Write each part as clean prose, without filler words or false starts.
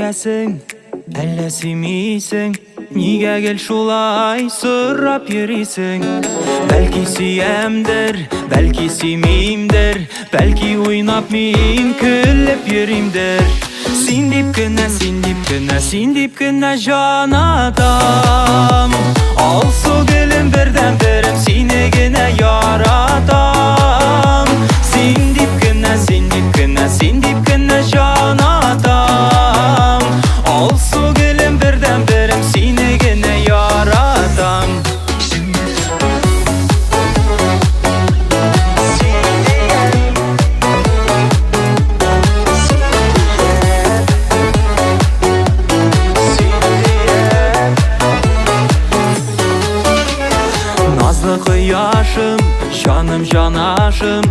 Сөйдәсең, әллә сөймисең? Нигә гел шулай сорап йөрисең? Бәлки сөямдер, бәлки сөймимдер, бәлки уйнап мин көлеп йөримдер. Син дип кенә, син дип кенә, син дип кенә җанатам. Алсу гөлем бердән-берем сине генә яратам. Син дип кенә, син дип кенә, син дип кенә җанатам. Алсу гөлем бердән-берем сине генә яратам. Назлы кояшым, җаным җанашым,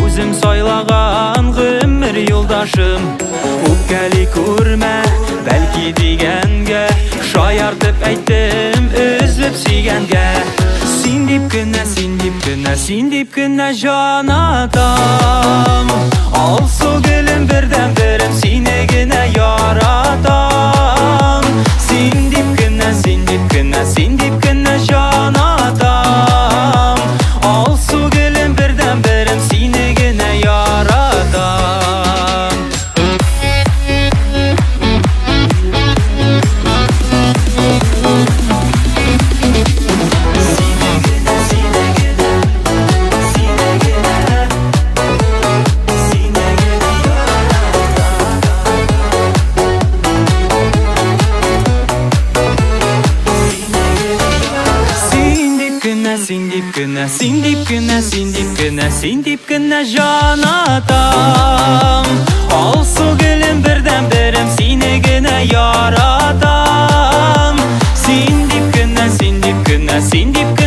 үзем сайлаган гомер юлдашым. Үпкәли күрмә, бәлки дигәнгә, шаяртып әйттем өзлеп сөйгәнгә. Син дип кенә, син дип кенә, син дип кенә җанатам. Алсу гөлем бердән-берем сине генә яратам. Син дип кенә, син дип кенә, син дип кенә җанатам. Алсу гөлем бердән-берем сине генә яратам. Син дип кенә, син дип кенә, син дип кенә, син дип кенә җанатам. Алсу гөлем бердән-берем сине генә яратам. Син дип кенә, син дип кенә, син дип кенә